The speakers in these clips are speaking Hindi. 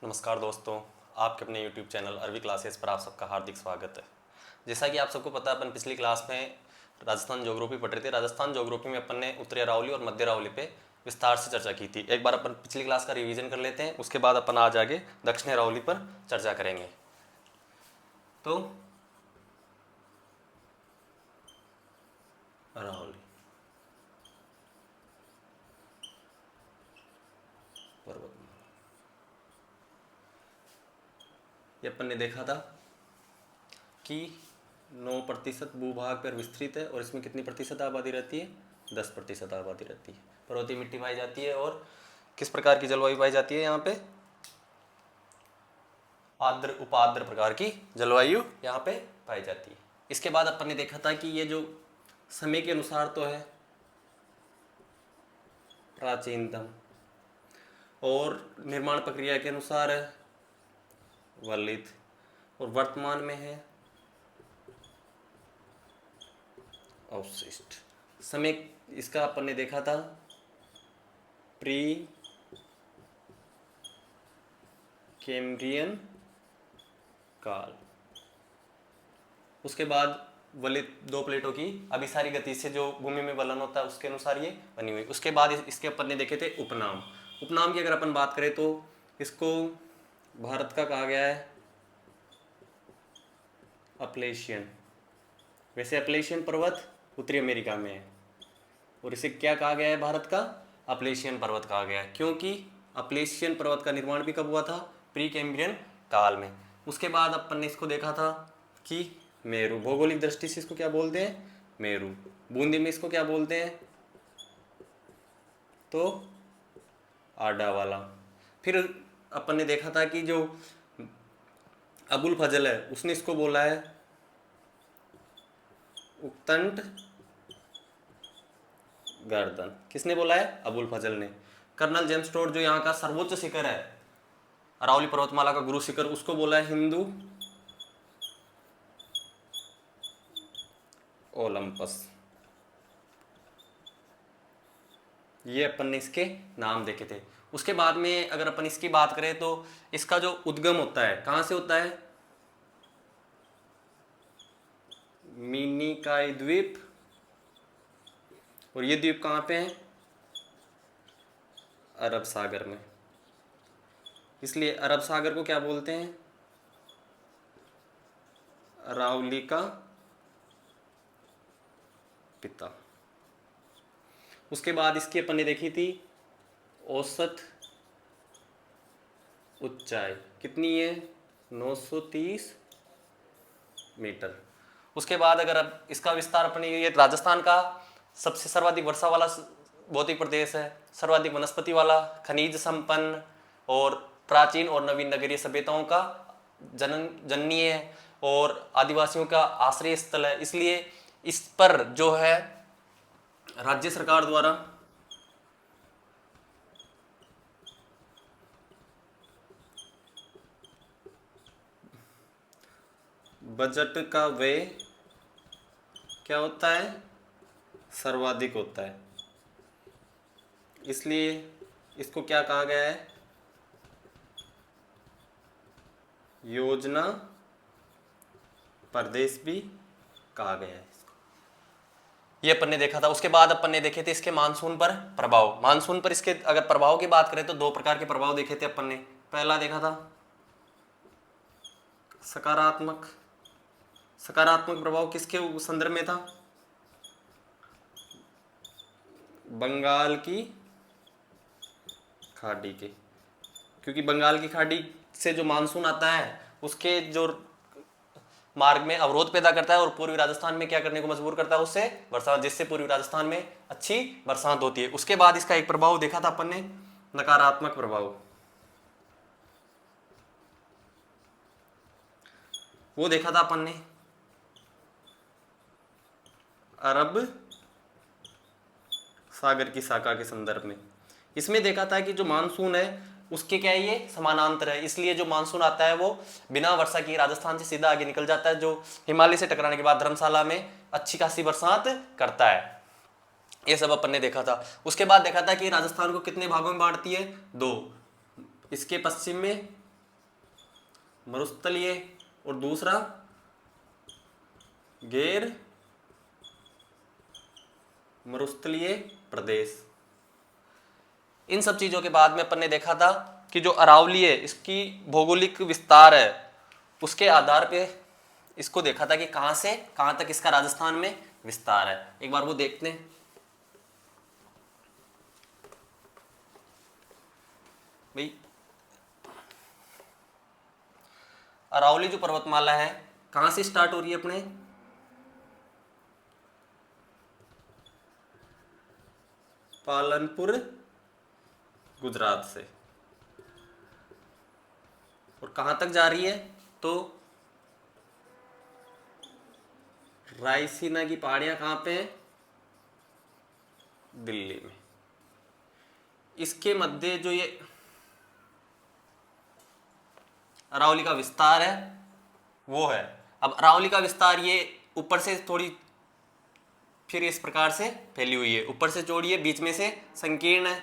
नमस्कार दोस्तों, आपके अपने YouTube चैनल अरवी क्लासेस पर आप सबका हार्दिक स्वागत है। जैसा कि आप सबको पता है, अपन पिछली क्लास में राजस्थान ज्योग्राफी पढ़ रहे थे। राजस्थान ज्योग्राफी में अपन ने उत्तरी अरावली और मध्य अरावली पे विस्तार से चर्चा की थी। एक बार अपन पिछली क्लास का रिवीजन कर लेते हैं, उसके बाद अपन आज आगे दक्षिण अरावली पर चर्चा करेंगे। तो अरावली पर्वतमाला ये अपन ने देखा था कि 9% भूभाग पर विस्तृत है और इसमें कितनी प्रतिशत आबादी रहती है? 10% आबादी रहती है। पर्वतीय मिट्टी पाई जाती है और किस प्रकार की जलवायु पाई जाती है यहाँ पे? आर्द्र उपाद्र प्रकार की जलवायु यहाँ पे पाई जाती है। इसके बाद अपन ने देखा था कि ये जो समय के अनुसार तो है प्राचीनतम और निर्माण प्रक्रिया के अनुसार है वलित और वर्तमान में है अवशिष्ट। समय इसका अपन ने देखा था प्री कैम्ब्रियन काल। उसके बाद वलित दो प्लेटों की अभिसारी गति से जो भूमि में वलन होता है उसके अनुसार ये बनी हुई। उसके बाद इसके अपन ने देखे थे उपनाम। उपनाम की अगर अपन बात करें तो इसको भारत का कहा गया है अपलेशियन। वैसे अपलेशियन पर्वत उत्तरी अमेरिका में है और इसे क्या कहा गया है? भारत का अपलेशियन पर्वत कहा गया है, क्योंकि अपलेशियन पर्वत का निर्माण भी कब हुआ था? प्री कैम्ब्रियन काल में। उसके बाद अपन ने इसको देखा था कि मेरू, भौगोलिक दृष्टि से इसको क्या बोलते हैं? मेरू। बूंदी में इसको क्या बोलते हैं? तो आडा वाला। फिर अपन ने देखा था कि जो अबुल फजल है उसने इसको बोला है उक्तंट गर्दन। किसने बोला है? अबुल फजल ने। कर्नल जेम्स टोड जो यहाँ का सर्वोच्च शिखर है अरावली पर्वतमाला का गुरु शिखर, उसको बोला है हिंदू ओलंपस। ये अपन ने इसके नाम देखे थे। उसके बाद में अगर अपन इसकी बात करें तो इसका जो उद्गम होता है कहाँ से होता है? मिनिकाई द्वीप। और ये द्वीप कहाँ पे है? अरब सागर में। इसलिए अरब सागर को क्या बोलते हैं? अरावली का पिता। उसके बाद इसकी अपन ने देखी थी औसत ऊंचाई कितनी है? 930 मीटर। उसके बाद अगर अब इसका विस्तार अपने ये राजस्थान का सबसे सर्वाधिक वर्षा वाला भौतिक प्रदेश है, सर्वाधिक वनस्पति वाला, खनिज संपन्न और प्राचीन और नवीन नगरीय सभ्यताओं का जननी है और आदिवासियों का आश्रय स्थल है। इसलिए इस पर जो है राज्य सरकार द्वारा बजट का व्यय क्या होता है? सर्वाधिक होता है। इसलिए इसको क्या कहा गया है? योजना प्रदेश भी कहा गया है इसको। ये अपन ने देखा था। उसके बाद अपन ने देखे थे इसके मानसून पर प्रभाव। मानसून पर इसके अगर प्रभाव की बात करें तो दो प्रकार के प्रभाव देखे थे अपन ने। पहला देखा था सकारात्मक। सकारात्मक प्रभाव किसके संदर्भ में था? बंगाल की खाड़ी के, क्योंकि बंगाल की खाड़ी से जो मानसून आता है उसके जो मार्ग में अवरोध पैदा करता है और पूर्वी राजस्थान में क्या करने को मजबूर करता है? उससे बरसात, जिससे पूर्वी राजस्थान में अच्छी बरसात होती है। उसके बाद इसका एक प्रभाव देखा था अपन ने नकारात्मक प्रभाव। वो देखा था अपन ने अरब सागर की शाखा के संदर्भ में। इसमें देखा था कि जो मानसून है उसके क्या है? ये समानांतर है। इसलिए जो मानसून आता है वो बिना वर्षा की राजस्थान से सीधा आगे निकल जाता है, जो हिमालय से टकराने के बाद धर्मशाला में अच्छी खासी बरसात करता है। ये सब अपन ने देखा था। उसके बाद देखा था कि राजस्थान को कितने भागों में बांटती है? 2। इसके पश्चिम में मरुस्थलीय और दूसरा गैर मरुस्थलीय प्रदेश। इन सब चीजों के बाद में अपन ने देखा था कि जो अरावली है इसकी भौगोलिक विस्तार है उसके आधार पे इसको देखा था कि कहां से कहां तक इसका राजस्थान में विस्तार है। एक बार वो देखते हैं। भाई अरावली जो पर्वतमाला है कहां से स्टार्ट हो रही है अपने पालनपुर गुजरात से और कहां तक जा रही है तो रायसीना की पहाड़ियां कहां पे हैं दिल्ली में। इसके मध्य जो ये अरावली का विस्तार है वो है। अब अरावली का विस्तार ये ऊपर से थोड़ी फिर इस प्रकार से फैली हुई है, ऊपर से चौड़ी है, बीच में से संकीर्ण है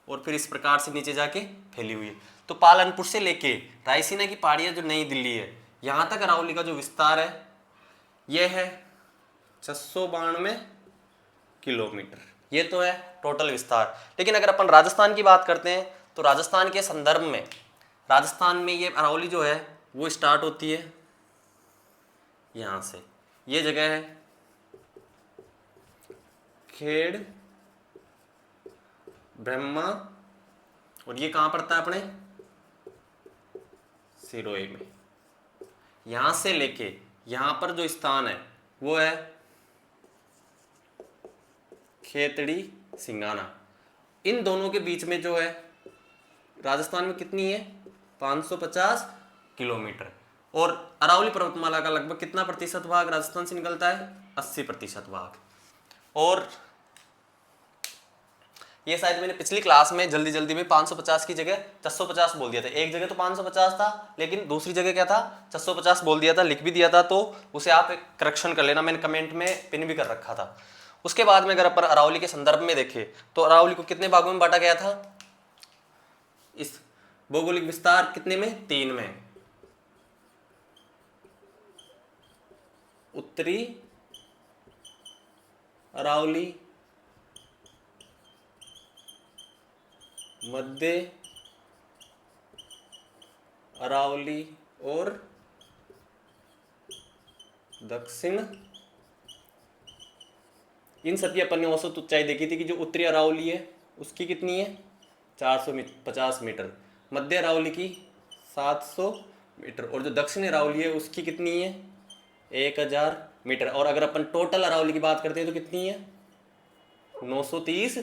और फिर इस प्रकार से नीचे जाके फैली हुई है। तो पालनपुर से लेके रायसीना की पहाड़ियां जो नई दिल्ली है यहां तक अरावली का जो विस्तार है यह है 692 किलोमीटर। ये तो है टोटल विस्तार। लेकिन अगर अपन राजस्थान की बात करते हैं तो राजस्थान के संदर्भ में राजस्थान में ये अरावली जो है वो स्टार्ट होती है यहां से। ये जगह है खेड़ ब्रह्मा और ये कहां पड़ता है अपने सिरोही में। यहां से लेके यहां पर जो स्थान है वो है खेतड़ी सिंगाना। इन दोनों के बीच में जो है राजस्थान में कितनी है 550 किलोमीटर। और अरावली पर्वतमाला का लगभग कितना प्रतिशत भाग राजस्थान से निकलता है 80% भाग। और ये शायद मैंने पिछली क्लास में जल्दी जल्दी में 550 की जगह 650 बोल दिया था। एक जगह तो 550 था लेकिन दूसरी जगह क्या था 650 बोल दिया था, लिख भी दिया था। तो उसे आप एक करेक्शन कर लेना, मैंने कमेंट में पिन भी कर रखा था। उसके बाद में अगर अपन अरावली के संदर्भ में देखें तो अरावली को कितने भागों में बांटा गया था इस भौगोलिक विस्तार कितने में 3 में। उत्तरी अरावली, मध्य अरावली और दक्षिण। इन सबकी अपन ने औसत ऊंचाई देखी थी कि जो उत्तरी अरावली है उसकी कितनी है 450 मीटर, मध्य अरावली की 700 मीटर और जो दक्षिण अरावली है उसकी कितनी है 1000 मीटर। और अगर अपन टोटल अरावली की बात करते हैं तो कितनी है 930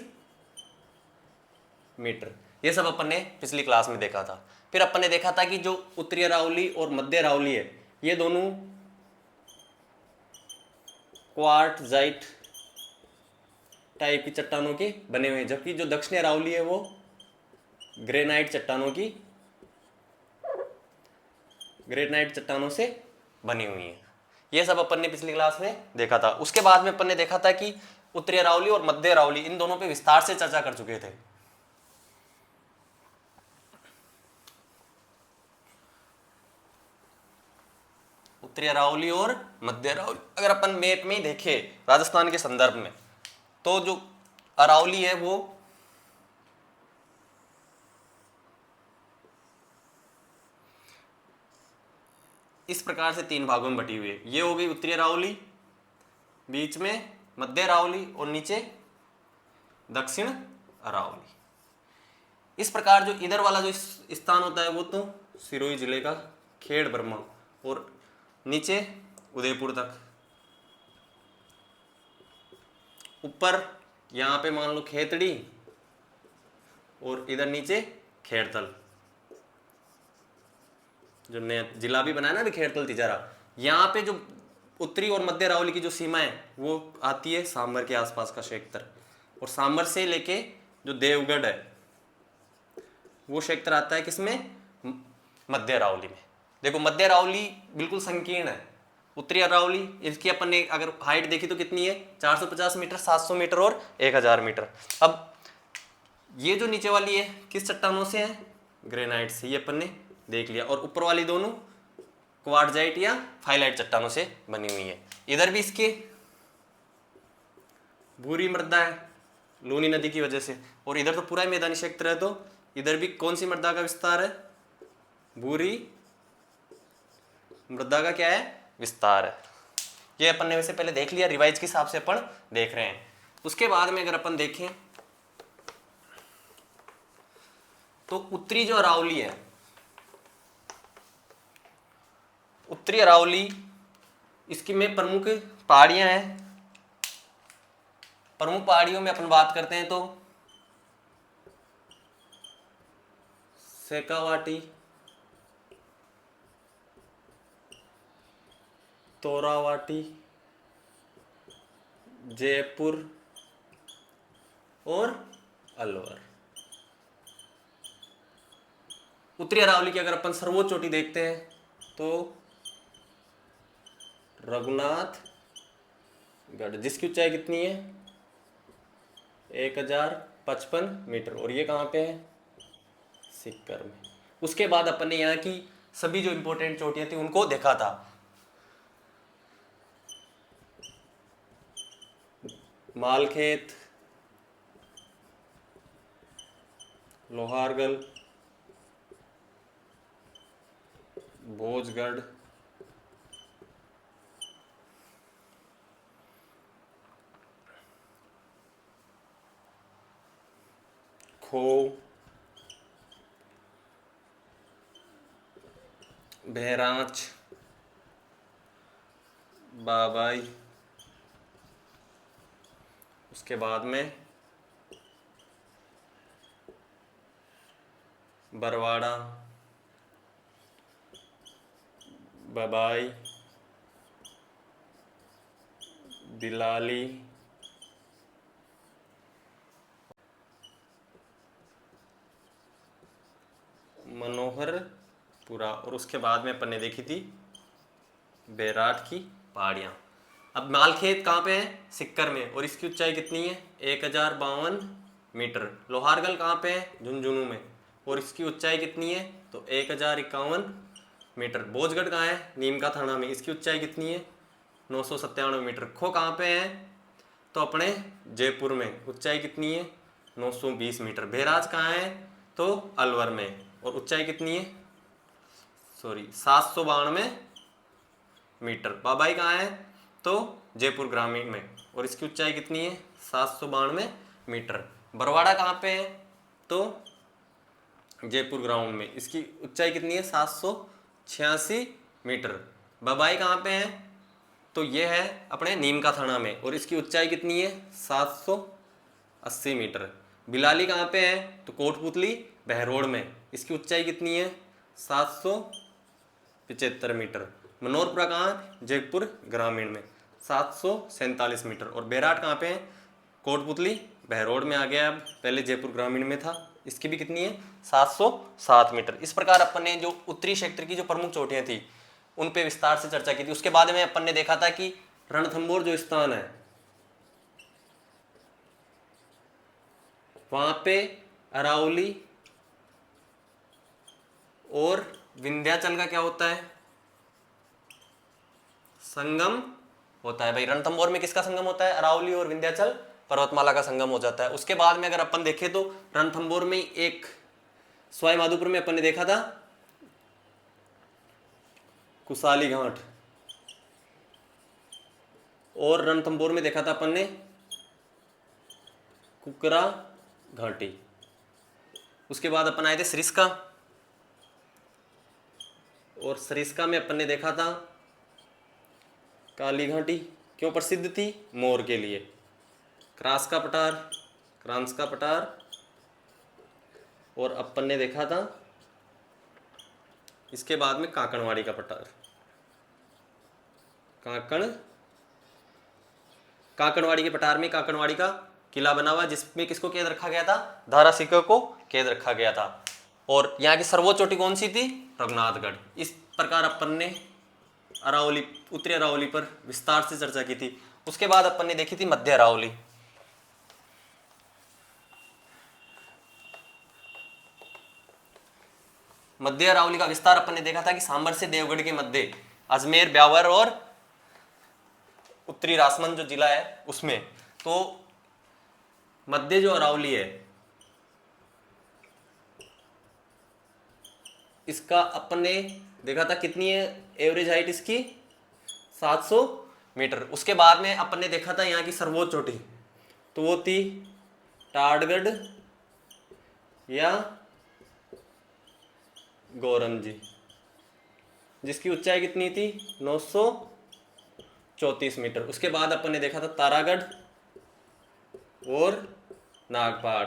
मीटर। ये सब अपन ने पिछली क्लास में देखा था। फिर अपन ने देखा था कि जो उत्तरी अरावली और मध्य अरावली है ये दोनों क्वार्टजाइट टाइप की चट्टानों के बने हुए हैं, जबकि जो दक्षिणी अरावली है वो ग्रेनाइट चट्टानों से बनी हुई है। ये सब अपन ने पिछली क्लास में देखा था। उसके बाद में अपन ने देखा था कि उत्तरी अरावली और मध्य अरावली इन दोनों पे विस्तार से चर्चा कर चुके थे। उत्तरी अरावली और मध्य अरावली अगर अपन मैप में देखें राजस्थान के संदर्भ में तो जो अरावली है वो इस प्रकार से 3 भागों में बटी हुई है। ये हो गई उत्तरी अरावली, बीच में मध्य अरावली और नीचे दक्षिण अरावली। इस प्रकार जो इधर वाला जो स्थान होता है वो तो सिरोही जिले का खेड़ ब्रह्मा और नीचे उदयपुर तक, ऊपर यहाँ पे मान लो खेतड़ी और इधर नीचे खेड़तल, जो नया जिला भी बनाया ना अभी खेड़तल तिजारा। यहाँ पे जो उत्तरी और मध्य अरावली की जो सीमा है वो आती है सांबर के आसपास का क्षेत्र और सांबर से लेके जो देवगढ़ है वो क्षेत्र आता है किसमें मध्य अरावली में। देखो मध्य अरावली बिल्कुल संकीर्ण है, उत्तरी अरावली इसकी अपन ने अगर हाइट देखी तो कितनी है 450 मीटर, 700 मीटर और 1000 मीटर। अब ये जो नीचे वाली है किस चट्टानों से है ग्रेनाइट से, ये अपन ने देख लिया। और ऊपर वाली दोनों क्वार्टजाइट या फाइलाइट चट्टानों से बनी हुई है। इधर भी इसके भूरी मृदा है लूनी नदी की वजह से, और इधर तो पूरा ही मैदानी क्षेत्र है, तो इधर भी कौन सी मृदा का विस्तार है? भूरी मृदा का क्या है? विस्तार है। ये अपन ने वैसे पहले देख लिया, रिवाइज के हिसाब से अपन देख रहे हैं। उसके बाद में अगर अपन देखें तो उत्तरी जो अरावली है, उत्तरी अरावली, इसकी में प्रमुख पहाड़ियां हैं। प्रमुख पहाड़ियों में अपन बात करते हैं तो शेखावाटी, तोरावाटी, जयपुर और अलवर। उत्तरी अरावली की अगर अपन सर्वोच्च चोटी देखते हैं तो रघुनाथगढ़, जिसकी ऊंचाई कितनी है? 1055 मीटर, और ये कहाँ पे है? सिक्कर में। उसके बाद अपन ने यहाँ की सभी जो इंपॉर्टेंट चोटियां थी उनको देखा था। मालखेत, लोहारगल, भोजगढ़, खो, बहरांच, बाबाई, उसके बाद में बरवाड़ा, बबाई, बिलाली, मनोहरपुरा, और उसके बाद में अपन ने देखी थी बैराट की पहाड़ियाँ। अब मालखेत कहाँ पे है? सिक्कर में, और इसकी ऊंचाई कितनी है? 1052 मीटर। लोहारगल कहाँ पे है? झुंझुनू में, और इसकी ऊंचाई कितनी है? तो 1051 मीटर। भोजगढ़ कहाँ है? नीमका थाना में, इसकी ऊंचाई कितनी है? 997 मीटर। खो कहाँ पे है? तो अपने जयपुर में, ऊंचाई कितनी है? 920 मीटर। बहराज कहाँ है? तो अलवर में, और ऊंचाई कितनी है? 792 मीटर। बाबाई कहाँ है? तो जयपुर ग्रामीण में, और इसकी ऊंचाई कितनी है? 792 मीटर। बरवाड़ा कहाँ पे है? तो जयपुर ग्राउंड में, इसकी ऊंचाई कितनी है? 786 मीटर। बाबाई कहाँ पे है? तो ये है अपने नीमका थाना में, और इसकी ऊंचाई कितनी है? 780 मीटर। बिलाली कहाँ पे है? तो कोटपुतली बहरोड में, इसकी ऊंचाई कितनी है? 775 मीटर। मनोहरपुरा कहाँ है? जयपुर ग्रामीण में, 747 मीटर। और बैराट कहाँ पे है? कोटपुतली बहरोड में आ गया, अब पहले जयपुर ग्रामीण में था, इसकी भी कितनी है? 707 मीटर। इस प्रकार अपन ने जो उत्तरी क्षेत्र की जो प्रमुख चोटियां थी उन पे विस्तार से चर्चा की थी। उसके बाद में अपन ने देखा था कि रणथंभौर जो स्थान है वहां पे अरावली और विंध्याचल का क्या होता है? संगम होता है। भाई रणथंभौर में किसका संगम होता है? अरावली और विंध्याचल पर्वतमाला का संगम हो जाता है। उसके बाद में अगर अपन देखें तो रणथंभौर में एक सवाई माधोपुर में अपन ने देखा था कुसाली घाट, और रणथंभौर में देखा था अपन ने कुकरा घाटी। उसके बाद अपन आए थे सरिस्का, और सरिस्का में अपन ने देखा था काली घाटी, क्यों प्रसिद्ध थी? मोर के लिए। क्रास का पठार, क्रांस का पठार, और अपन ने देखा था इसके बाद में काकणवाड़ी का पठार। काकणवाड़ी के पठार में काकणवाड़ी का किला बना हुआ, जिसमें किसको कैद रखा गया था? दारा सिकोह को कैद रखा गया था। और यहाँ की सर्वोच्च चोटी कौन सी थी? रघुनाथगढ़। इस प्रकार अपन ने अरावली, उत्तरी अरावली पर विस्तार से चर्चा की थी। उसके बाद अपन ने देखी थी मध्य अरावली। मध्य अरावली का विस्तार अपन ने देखा था कि सांबर से देवगढ़ के मध्य अजमेर, ब्यावर और उत्तरी राजसमंद जो जिला है उसमें। तो मध्य जो अरावली है इसका अपन ने देखा था कितनी है एवरेज हाइट इसकी 700 मीटर। उसके बाद में अपन ने देखा था यहाँ की सर्वोच्च चोटी, तो वो थी टाडगढ़ या गोरमजी, जिसकी ऊंचाई कितनी थी 934 मीटर। उसके बाद अपन ने देखा था तारागढ़ और नागपहाड़।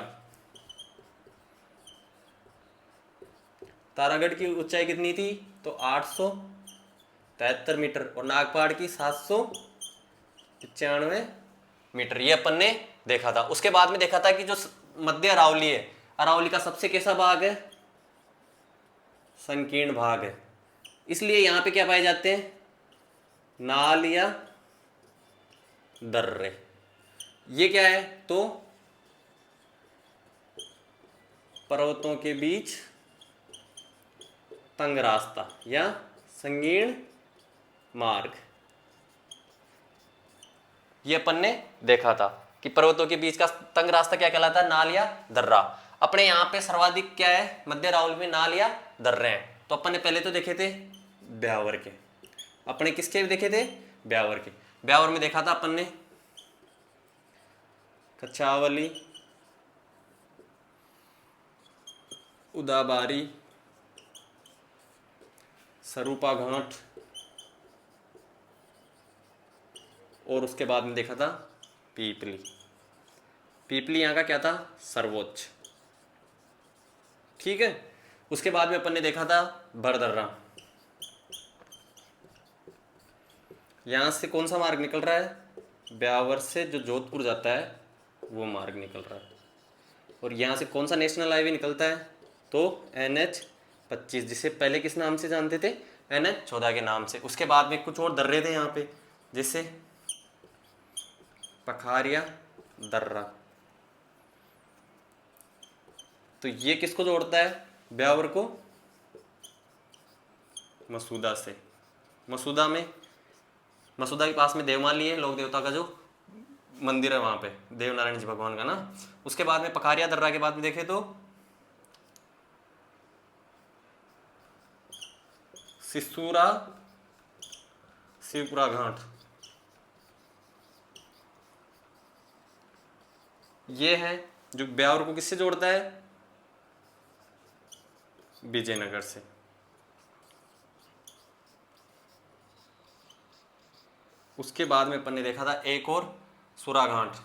तारागढ़ की ऊंचाई कितनी थी तो 873 मीटर और नागपहाड़ की 795 मीटर, ये अपन ने देखा था। उसके बाद में देखा था कि जो मध्य अरावली है, अरावली का सबसे कैसा भाग है, संकीर्ण भाग है, इसलिए यहां पे क्या पाए जाते हैं, नाल या दर्रे। ये क्या है तो पर्वतों के बीच तंग रास्ता या संकीर्ण मार्ग, ये अपन ने देखा था कि पर्वतों के बीच का तंग रास्ता क्या कहलाता है, नाल या दर्रा। अपने यहाँ पे सर्वाधिक क्या है मध्य अरावली में, नाल या दर्रे हैं। तो अपन ने पहले तो देखे थे ब्यावर के, अपने किसके देखे थे, ब्यावर के। ब्यावर में देखा था अपन ने कछावली, उदाबारी, सरूपा घाट और उसके बाद में देखा था पीपली। पीपली यहाँ का क्या था, सर्वोच्च, ठीक है। उसके बाद में अपन ने देखा था भरदर्रा। यहाँ से कौन सा मार्ग निकल रहा है, ब्यावर से जो जोधपुर जाता है वो मार्ग निकल रहा है। और यहाँ से कौन सा नेशनल हाईवे निकलता है तो NH-25, जिसे पहले किस नाम से जानते थे, NH-14 के नाम से। उसके बाद में कुछ और दर्रे थे यहाँ पे, जैसे पखारिया दर्रा। तो ये किसको जोड़ता है, ब्यावर को मसूदा से। मसूदा के पास में देवमाली है, लोक देवता का जो मंदिर है वहां पे, देवनारायण जी भगवान का ना। उसके बाद में पखारिया दर्रा के बाद में देखे तो सिसूरा शिवपुरा घाट, ये है जो ब्यावर को किससे जोड़ता है, विजयनगर से। उसके बाद में अपन ने देखा था एक और सुरा घाट,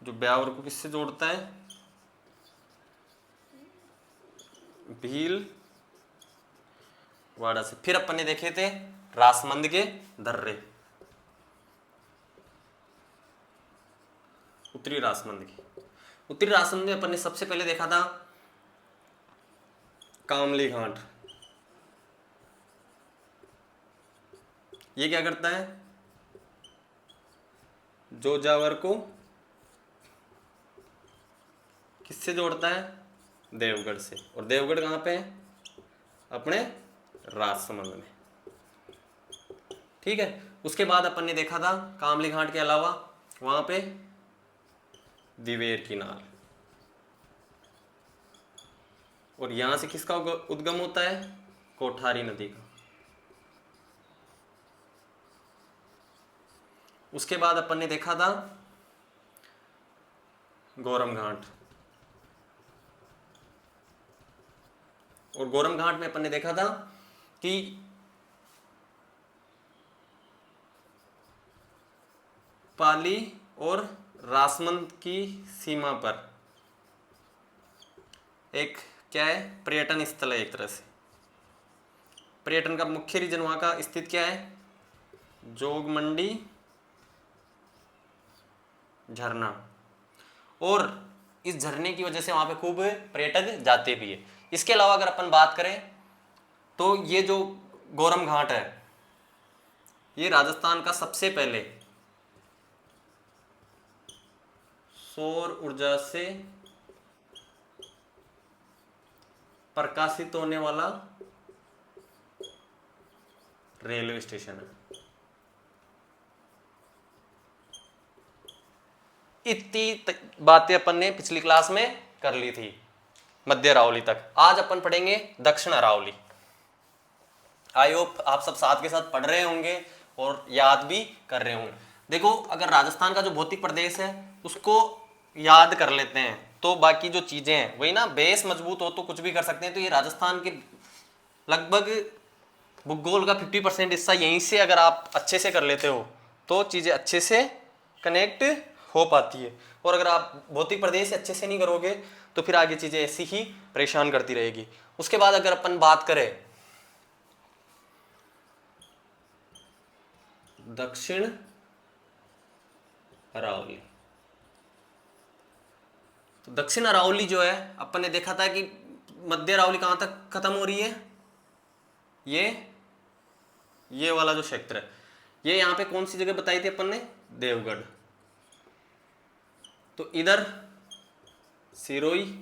जो ब्यावर को किससे जोड़ता है, भीलवाड़ा से। फिर अपन ने देखे थे रासमंद के दर्रे, उत्तरी रासमंद में अपन ने सबसे पहले देखा था कामली घाट। ये क्या करता है, जोजावर को किससे जोड़ता है, देवगढ़ से। और देवगढ़ कहाँ पे है, अपने राजसमंद में, ठीक है। उसके बाद अपन ने देखा था कामली घाट के अलावा वहां पे दिवेर की नाल, और यहां से किसका उद्गम होता है, कोठारी नदी का। उसके बाद अपन ने देखा था गोरम घाट, और गोरम घाट में अपन ने देखा था कि पाली और रासमंद की सीमा पर एक क्या है, पर्यटन स्थल है। एक तरह से पर्यटन का मुख्य रीजन वहां का स्थित क्या है, जोगमंडी झरना, और इस झरने की वजह से वहां पे खूब पर्यटक जाते भी है। इसके अलावा अगर अपन बात करें तो ये जो गोरम घाट है, ये राजस्थान का सबसे पहले सौर ऊर्जा से प्रकाशित होने वाला रेलवे स्टेशन है। इतनी बातें अपन ने पिछली क्लास में कर ली थी मध्य अरावली तक। आज अपन पढ़ेंगे दक्षिण अरावली। आई होप आप सब साथ के साथ पढ़ रहे होंगे और याद भी कर रहे होंगे। देखो, अगर राजस्थान का जो भौतिक प्रदेश है उसको याद कर लेते हैं तो बाकी जो चीजें हैं वही ना, बेस मजबूत हो तो कुछ भी कर सकते हैं। तो ये राजस्थान के लगभग भूगोल का 50% हिस्सा यहीं से अगर आप अच्छे से कर लेते हो तो चीजें अच्छे से कनेक्ट हो पाती है। और अगर आप भौतिक प्रदेश अच्छे से नहीं करोगे तो फिर आगे चीजें ऐसी ही परेशान करती रहेगी। उसके बाद अगर अपन बात करें दक्षिण अरावली, तो दक्षिण अरावली जो है अपन ने देखा था कि मध्य अरावली कहां तक खत्म हो रही है, ये वाला जो क्षेत्र है, ये यहां पे कौन सी जगह बताई थी अपन ने, देवगढ़। तो इधर सिरोही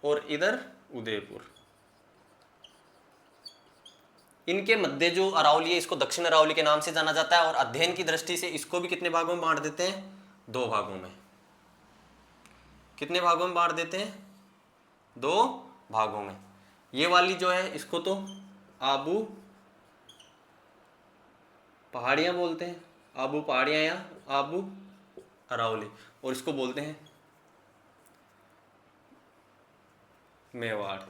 और इधर उदयपुर, इनके मध्य जो अरावली है इसको दक्षिण अरावली के नाम से जाना जाता है। और अध्ययन की दृष्टि से इसको भी कितने भागों में बांट देते हैं, 2 भागों में। कितने भागों में बांट देते हैं, 2 भागों में। ये वाली जो है इसको तो आबू पहाड़ियां बोलते हैं, आबू पहाड़ियां या आबू अरावली, और इसको बोलते हैं मेवाड़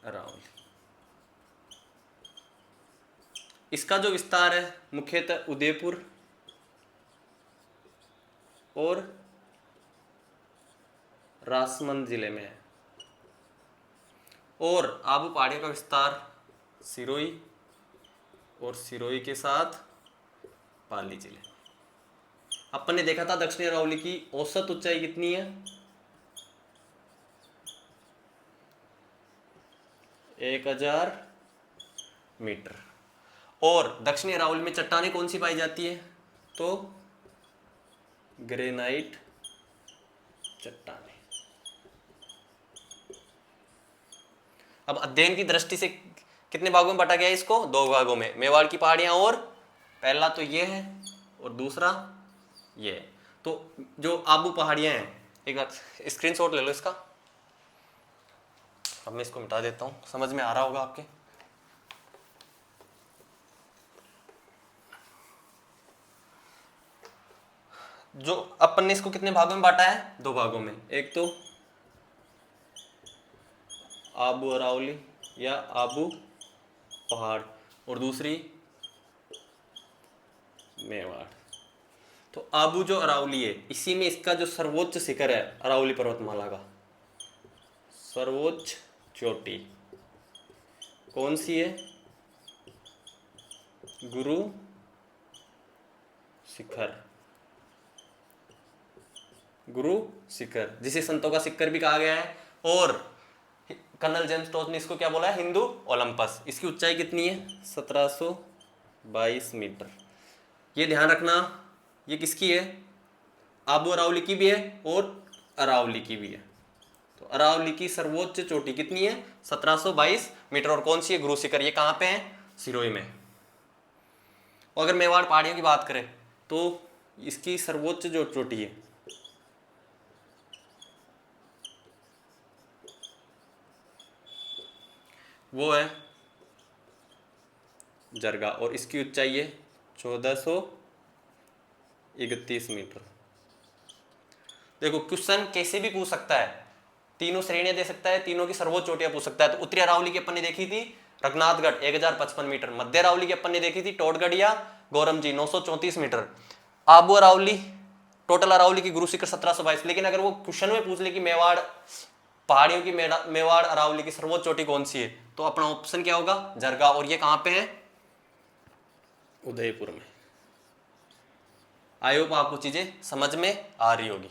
अरावली। इसका जो विस्तार है मुख्यतः उदयपुर और राजसमंद जिले में है, और आबू पहाड़ियों का विस्तार सिरोही और सिरोही के साथ पाली जिले। अपन ने देखा था दक्षिणी अरावली की औसत ऊंचाई कितनी है, 1000 मीटर। और दक्षिणी अरावली में चट्टानें कौन सी पाई जाती है, तो ग्रेनाइट चट्टानें। अब अध्ययन की दृष्टि से कितने भागों में बांटा गया है इसको, 2 भागों में, मेवाड़ की पहाड़ियां, और पहला तो ये है और दूसरा ये है। तो जो आबू पहाड़ियां हैं, एक बार स्क्रीनशॉट ले लो इसका, अब मैं इसको मिटा देता हूं, समझ में आ रहा होगा आपके। जो अपन ने इसको कितने भागों में बांटा है, 2 भागों में। एक तो आबू अरावली या आबू पहाड़, और दूसरी मेवाड़। तो आबू जो अरावली है इसी में इसका जो सर्वोच्च शिखर है अरावली पर्वतमाला का, सर्वोच्च चोटी कौन सी है, गुरु शिखर, गुरु शिखर, जिसे संतों का शिखर भी कहा गया है। और कर्नल जेम्स टॉस ने इसको क्या बोला है, हिंदू ओलंपस। इसकी ऊंचाई कितनी है, 1722 मीटर। ये ध्यान रखना, ये किसकी है, आबू अरावली की भी है और अरावली की भी है। तो अरावली की सर्वोच्च चोटी कितनी है, 1722 मीटर। और कौन सी है, गुरु शिखर। ये कहां पे है, सिरोही में। और अगर मेवाड़ पहाड़ियों की बात करें तो इसकी सर्वोच्च जो चोटी है वो है जरगा, और इसकी ऊंचाई है 1431 मीटर। देखो, क्वेश्चन कैसे भी पूछ सकता है, तीनों श्रेणियां दे सकता है, तीनों की सर्वोच्च चोटियां पूछ सकता है। तो उत्तरी अरावली की अपन ने देखी थी रघुनाथगढ़ 1055 मीटर, मध्य अरावली की अपन ने देखी थी टोटगढ़ या गौरमजी 934 मीटर, आबू अरावली टोटल अरावली की गुरु शिखर 1722। लेकिन अगर वो क्वेश्चन में पूछ ले कि मेवाड़ पहाड़ियों की मेवाड़ अरावली की सर्वोच्च चोटी कौन सी है, तो अपना ऑप्शन क्या होगा, जरगा। और ये कहां पे है, उदयपुर में। आई होप आपको चीजें समझ में आ रही होगी।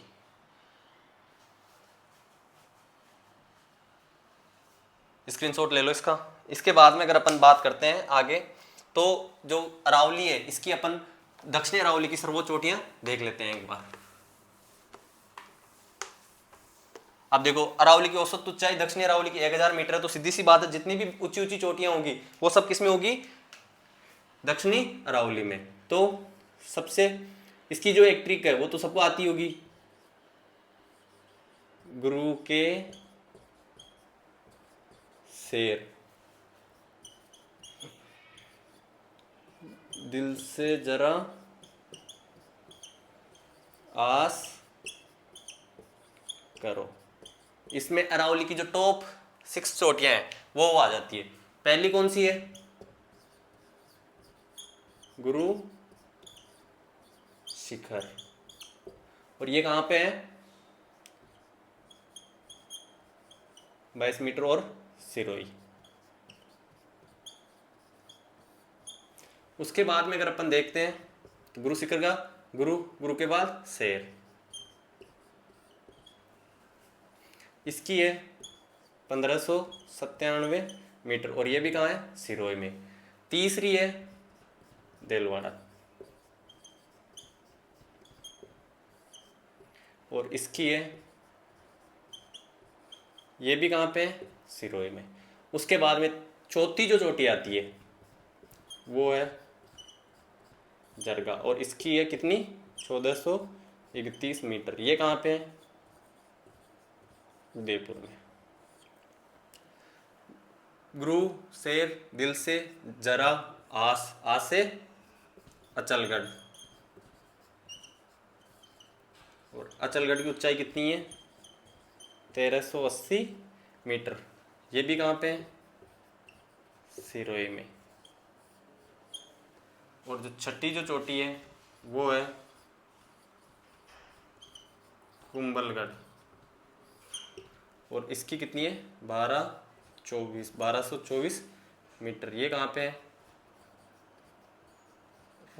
स्क्रीनशॉट ले लो इसका। इसके बाद में अगर अपन बात करते हैं आगे, तो जो अरावली है इसकी अपन दक्षिणी अरावली की सर्वोच्च चोटियां देख लेते हैं एक बार। अब देखो अरावली की औसत ऊंचाई दक्षिणी अरावली की 1000 मीटर है, तो सीधी सी बात है जितनी भी ऊंची ऊंची चोटियां होंगी वो सब किस में होगी, दक्षिणी अरावली में। तो सबसे इसकी जो एक ट्रिक है वो तो सबको आती होगी, गुरु के शेर, दिल से जरा आस करो। इसमें अरावली की जो टॉप 6 चोटियां हैं वो आ जाती है। पहली कौन सी है, गुरु शिखर, और ये कहां पे है, 22 मीटर और सिरोही। उसके बाद में अगर अपन देखते हैं तो गुरु शिखर का गुरु, गुरु के बाद शेर, इसकी है 1597 मीटर और ये भी कहाँ है, सिरोही में। तीसरी है देलवाड़ा और इसकी है, ये भी कहाँ पे है, सिरोही में। उसके बाद में चौथी जो चोटी आती है वो है जरगा और इसकी है कितनी, 1431 मीटर। ये कहाँ पे है, उदयपुर में। गुरु, शेर, दिल से, जरा, आस, आस से अचलगढ़, और अचलगढ़ की ऊंचाई कितनी है, 1380 मीटर। ये भी कहाँ पे है, सिरोही में। और जो छठी जो चोटी है वो है कुंभलगढ़ और इसकी कितनी है, 1224 मीटर। ये कहाँ पे है,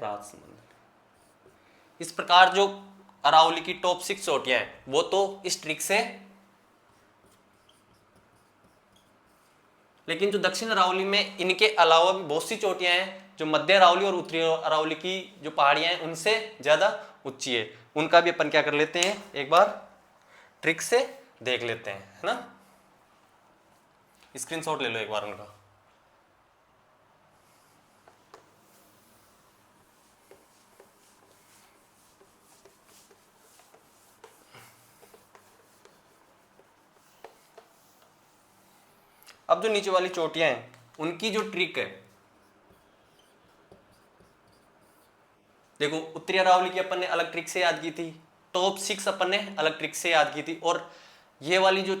राजसमंद। इस प्रकार जो अरावली की टॉप 6 चोटियां हैं वो तो इस ट्रिक से, लेकिन जो दक्षिण अरावली में इनके अलावा भी बहुत सी चोटियां हैं जो मध्य अरावली और उत्तरी अरावली की जो पहाड़ियां हैं उनसे ज्यादा ऊंची है। उनका भी अपन क्या कर लेते हैं, एक बार ट्रिक से देख लेते हैं, है ना। स्क्रीनशॉट ले लो एक बार उनका। अब जो नीचे वाली चोटियां हैं उनकी जो ट्रिक है, देखो उत्तरी अरावली की अपन ने अलग ट्रिक से याद की थी, टॉप 6 अपन ने अलग ट्रिक से याद की थी, और ये वाली जो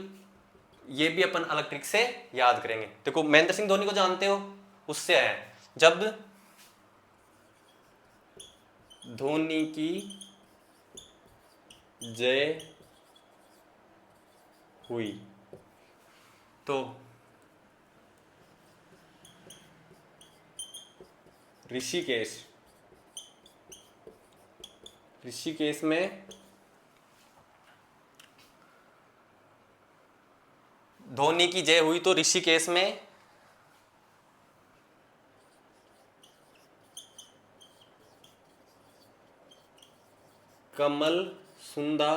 ये भी अपन अलग ट्रिक से याद करेंगे। देखो महेंद्र सिंह धोनी को जानते हो, उससे आया है, जब धोनी की जय हुई तो ऋषिकेश में धोनी की जय हुई तो ऋषिकेश में कमल सुंदा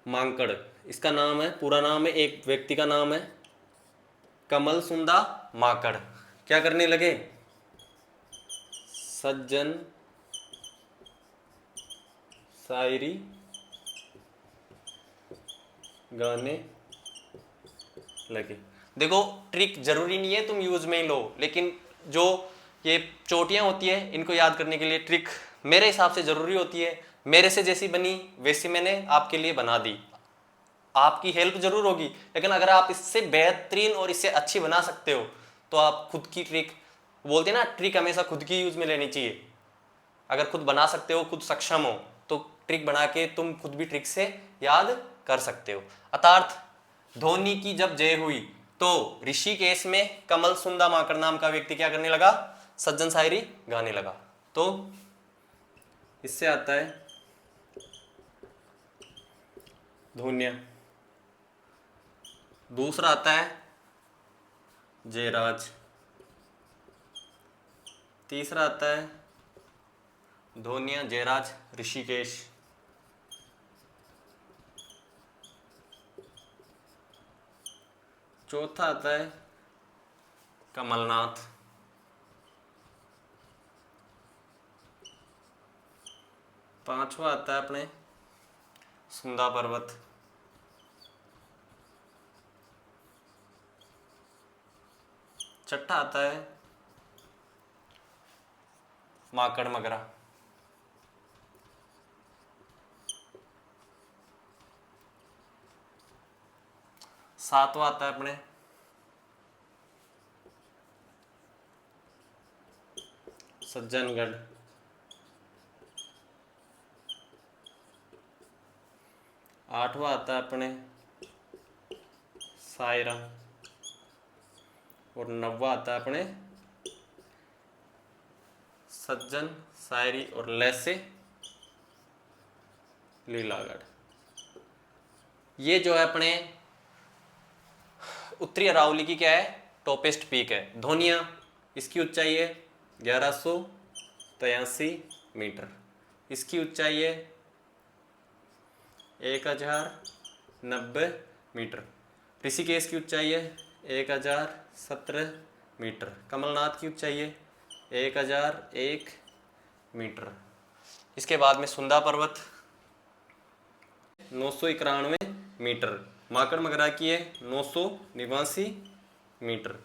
मांकड़, इसका नाम है, पूरा नाम है, एक व्यक्ति का नाम है कमल सुंदा माकड़, क्या करने लगे, सज्जन शायरी गाने लगे। देखो ट्रिक जरूरी नहीं है तुम यूज में ही लो, लेकिन जो ये चोटियां होती है इनको याद करने के लिए ट्रिक मेरे हिसाब से जरूरी होती है। मेरे से जैसी बनी वैसी मैंने आपके लिए बना दी, आपकी हेल्प जरूर होगी, लेकिन अगर आप इससे बेहतरीन और इससे अच्छी बना सकते हो तो आप खुद की ट्रिक, बोलते हैं ना ट्रिक हमेशा खुद की यूज में लेनी चाहिए। अगर खुद बना सकते हो, खुद सक्षम हो, तो ट्रिक बना के तुम खुद भी ट्रिक से याद कर सकते हो। अर्थात धोनी की जब जय हुई तो ऋषिकेश में कमल सुंदा माकड़ नाम का व्यक्ति क्या करने लगा, सज्जन शायरी गाने लगा। तो इससे आता है धोनिया। दूसरा आता है जयराज। तीसरा आता है धोनिया, जयराज, ऋषिकेश। चौथा आता है कमलनाथ, पांचवा आता है अपने सुंदा पर्वत, छठा आता है माकड़ मगरा, सातवां आता है अपने सज्जनगढ़, आठवां आता है अपने सायरा, और नौवां आता है अपने सज्जन, शायरी और लैसे लीलागढ़। ये जो है अपने उत्तरी अरावली की क्या है, टॉपेस्ट पीक है। धोनिया, इसकी ऊंचाई है 1183 मीटर, इसकी ऊंचाई है 1090 मीटर। ऋषिकेश की ऊंचाई है 1017 मीटर। कमलनाथ की ऊंचाई है 1001 मीटर। इसके बाद में सुंदा पर्वत 991 मीटर। माकड़ मगरा की है 989 मीटर।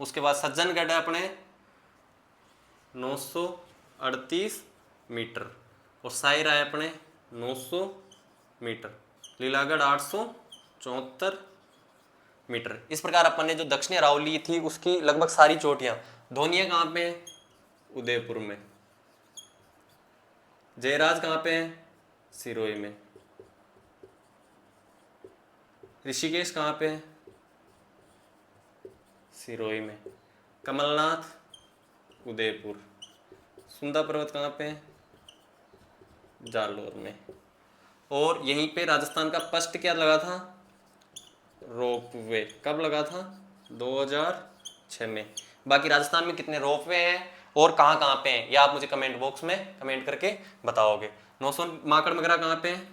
उसके बाद सज्जनगढ़ है अपने 938 मीटर, और सायरा है अपने 900 मीटर। लीलागढ़ 874 मीटर। इस प्रकार अपन ने जो दक्षिणी अरावली थी उसकी लगभग सारी चोटियां। धोनिया कहाँ पे है? उदयपुर में। जयराज कहाँ पे है? सिरोही में। ऋषिकेश कहाँ पे है? सिरोही में। कमलनाथ उदयपुर। सुंदा पर्वत कहाँ पे है? जालोर में। और यहीं पे राजस्थान का फर्स्ट क्या लगा था? रोपवे। कब लगा था? 2006 में। बाकी राजस्थान में कितने रोपवे हैं और कहाँ कहाँ पे हैं, ये आप मुझे कमेंट बॉक्स में कमेंट करके बताओगे। 900 माकड़ मगरा कहाँ पे है?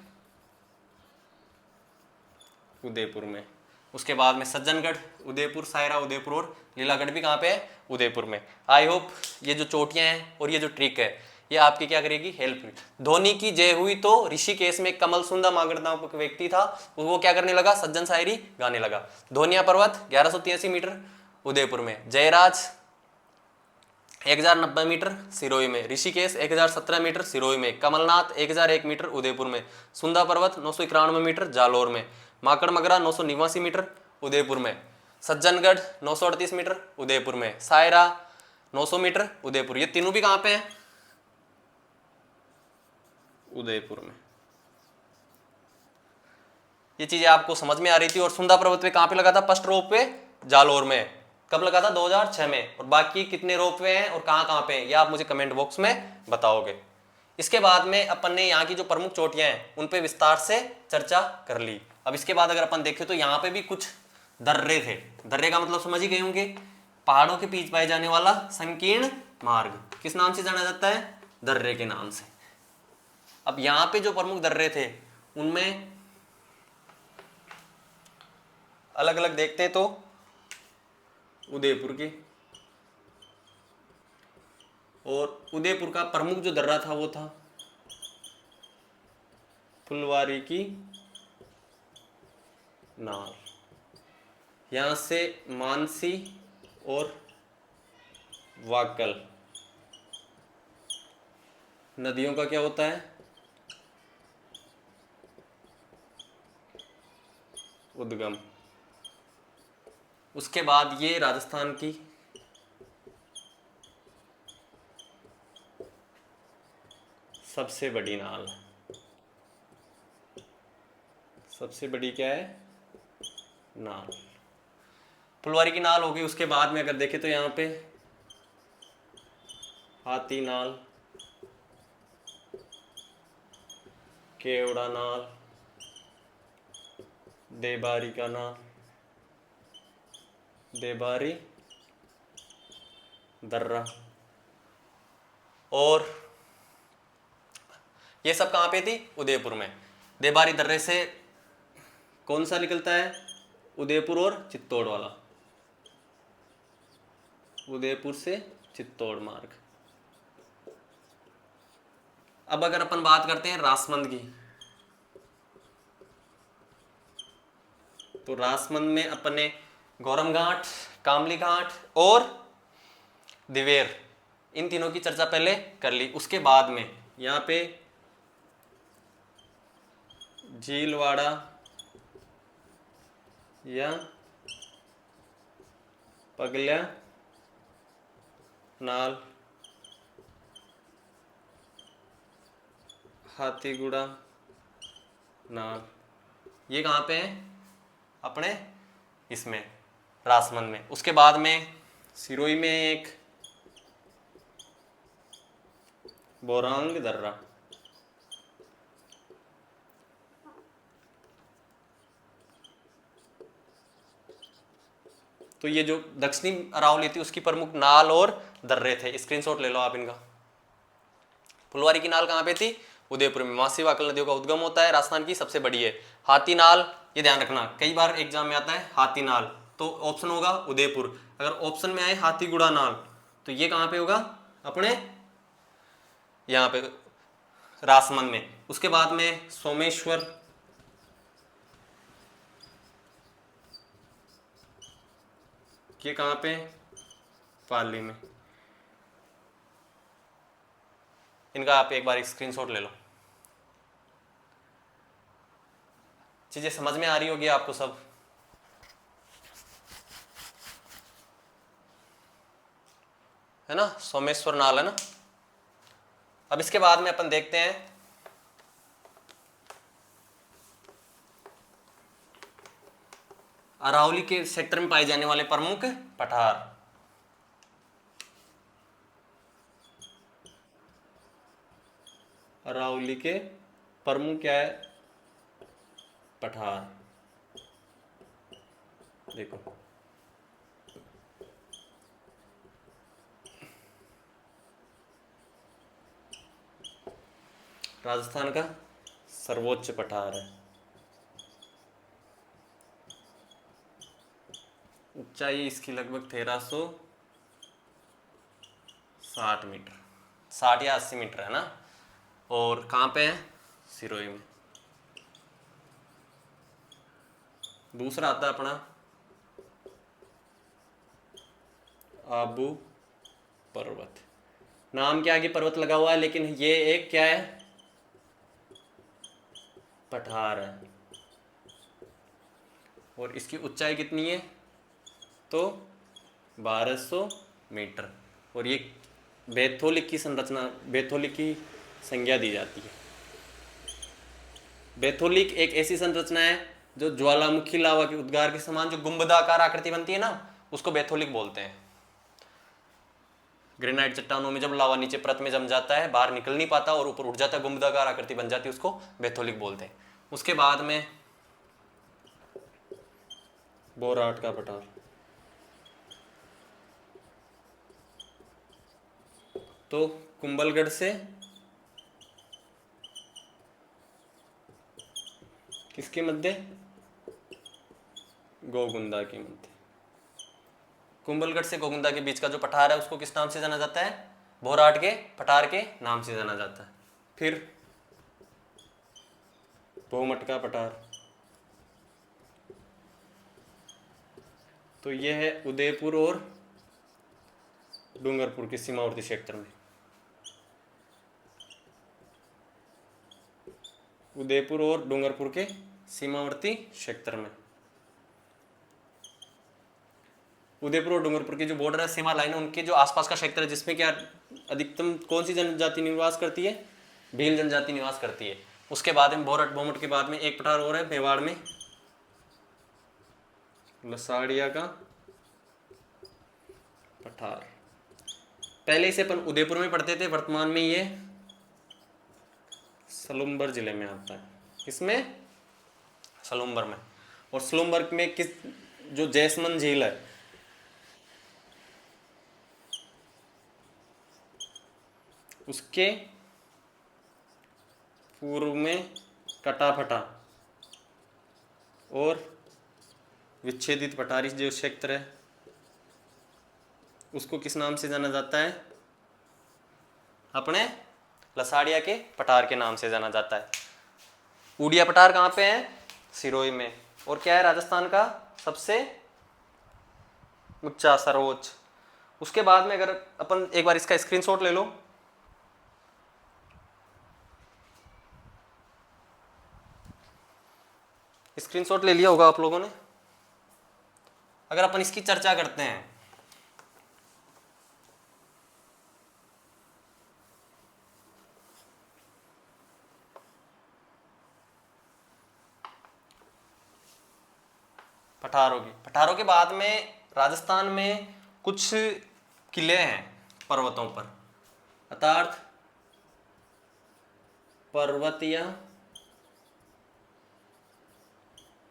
उदयपुर में। उसके बाद में सज्जनगढ़, उदयपुर, सायरा उदयपुर, और लीलागढ़ भी कहाँ पे है? उदयपुर में। आई होप ये जो चोटियां हैं और ये जो ट्रिक है ये आपकी क्या करेगी? हेल्प। धोनी की जय हुई तो ऋषिकेश में कमल सुंदा मागड़ नामक व्यक्ति था, वो क्या करने लगा? सज्जन शायरी गाने लगा। धोनिया पर्वत 1183 मीटर उदयपुर में। जयराज 1090 मीटर सिरोही में। ऋषिकेश 1017 मीटर सिरोही में। कमलनाथ 1001 मीटर उदयपुर में। सुंदा पर्वत 991 मीटर जालोर में। माकड़ मगरा 989 मीटर उदयपुर में। सज्जनगढ़ 938 मीटर उदयपुर में। सायरा 900 मीटर उदयपुर। ये तीनों भी कहाँ पे हैं? उदयपुर में। ये चीजें आपको समझ में आ रही थी। और सुंदा पर्वत पे कहाँ पे लगा था फर्स्ट रोप पे? जालोर में। कब लगा था? 2006 में। और बाकी कितने रोपवे हैं और कहाँ कहाँ पे हैं ये आप मुझे कमेंट बॉक्स में बताओगे। इसके बाद में अपन ने यहाँ की जो प्रमुख चोटियां हैं उन पे विस्तार से चर्चा कर ली। अब इसके बाद अगर अपन देखें तो यहाँ पे भी कुछ दर्रे थे। दर्रे का मतलब समझ ही गए होंगे, पहाड़ों के बीच पाए जाने वाला संकीर्ण मार्ग। किस नाम से जाना जाता है? दर्रे के नाम से। अब यहाँ पे जो प्रमुख दर्रे थे उनमें अलग अलग देखते तो उदयपुर के, और उदयपुर का प्रमुख जो दर्रा था वो था फुलवारी की नाल। यहां से मानसी और वाकल नदियों का क्या होता है? उद्गम। उसके बाद ये राजस्थान की सबसे बड़ी नाल। सबसे बड़ी क्या है? नाल। फुलवारी की नाल होगी। उसके बाद में अगर देखें तो यहाँ पे हाथी नाल, केवड़ा नाल, देबारी का नाल, देबारी दर्रा, और ये सब कहाँ पे थी? उदयपुर में। देबारी दर्रे से कौन सा निकलता है? उदयपुर और चित्तौड़ वाला, उदयपुर से चित्तौड़ मार्ग। अब अगर अपन बात करते हैं रासमंद की, तो रासमंद में अपन ने गौरम घाट, कामली घाट और दिवेर, इन तीनों की चर्चा पहले कर ली। उसके बाद में यहाँ पे झीलवाड़ा या पगल्या नाल, हाथीगुड़ा नाल, ये कहाँ पे है? अपने इसमें रासमंद में। उसके बाद में सिरोही में एक बोरांग दर्रा, तो ये जो दक्षिणी अरावली थी उसकी प्रमुख नाल और दर्रे थे। स्क्रीनशॉट ले लो आप इनका। फुलवारी की नाल कहाँ पे थी? उदयपुर में। मासी वाकल नदियों का उद्गम होता है, राजस्थान की सबसे बड़ी है। हाथी नाल, ये ध्यान रखना, कई बार एग्जाम में आता है हाथी नाल, तो ऑप्शन होगा उदयपुर। अगर ऑप्शन में आए हाथीगुड़ा नाल, तो ये कहाँ पे होगा? अपने यहाँ पे रासमंद में। उसके बाद में सोमेश्वर, ये कहाँ पे? पाली में। इनका आप एक बार स्क्रीनशॉट ले लो। चीजें समझ में आ रही होगी आपको सब? है ना, सोमेश्वर नाल है ना। अब इसके बाद में अपन देखते हैं अरावली के सेक्टर में पाए जाने वाले प्रमुख पठार। अरावली के प्रमुख क्या है? पठार। देखो, राजस्थान का सर्वोच्च पठार है, ऊंचाई इसकी लगभग 1360 मीटर, 60 या 80 मीटर है ना। और कहाँ पे है? सिरोही में। दूसरा आता है अपना आबू पर्वत। नाम के आगे पर्वत लगा हुआ है, लेकिन ये एक क्या है? पठार है। और इसकी ऊंचाई कितनी है? तो 1200 मीटर। और ये बैथोलिक की संरचना, बैथोलिक की संज्ञा दी जाती है। बैथोलिक एक ऐसी संरचना है जो ज्वालामुखी लावा के उद्गार के समान जो गुंबदाकार आकृति बनती है ना, उसको बैथोलिक बोलते हैं। ग्रेनाइट चट्टानों में जब लावा नीचे परत में जम जाता है, बाहर निकल नहीं पाता और ऊपर उठ जाता है, गुंबदाकार आकृति बन जाती है, उसको बैथोलिक बोलते हैं। उसके बाद में बोराट का पठार, तो कुंभलगढ़ से किसके मध्य? गोगुंदा के मध्य। कुंभलगढ़ से गोगुंदा के बीच का जो पठार है उसको किस नाम से जाना जाता है? बोराट के पठार के नाम से जाना जाता है। फिर भोमट का पठार, तो यह है उदयपुर और डूंगरपुर के सीमावर्ती क्षेत्र में। उदयपुर और डूंगरपुर के सीमावर्ती क्षेत्र में। उदयपुर और डूंगरपुर की जो बॉर्डर है, सीमा लाइन है, उनके जो आसपास का क्षेत्र है, जिसमें क्या अधिकतम कौन सी जनजाति निवास करती है? भील जनजाति निवास करती है। उसके बाद में बोरट भोमट के बाद में एक पठार और है मेवाड़ में, लसाड़िया का पठार। पहले इसे अपन उदयपुर में पढ़ते थे, वर्तमान में ये सलुम्बर जिले में आता है। किसमें? सलुम्बर में। और सलुम्बर में किस, जो जैसमंद झील है, उसके पूर्व में कटाफटा और विच्छेदित पठारी जो क्षेत्र है उसको किस नाम से जाना जाता है? अपने लसाड़िया के पठार के नाम से जाना जाता है। ऊडिया पठार कहाँ पे है? सिरोही में। और क्या है राजस्थान का सबसे ऊंचा सर्वोच्च। उसके बाद में अगर अपन एक बार इसका स्क्रीनशॉट ले लो, स्क्रीनशॉट ले लिया होगा आप लोगों ने। अगर अपन इसकी चर्चा करते हैं, पठारों के बाद में राजस्थान में कुछ किले हैं पर्वतों पर, अर्थात पर्वत या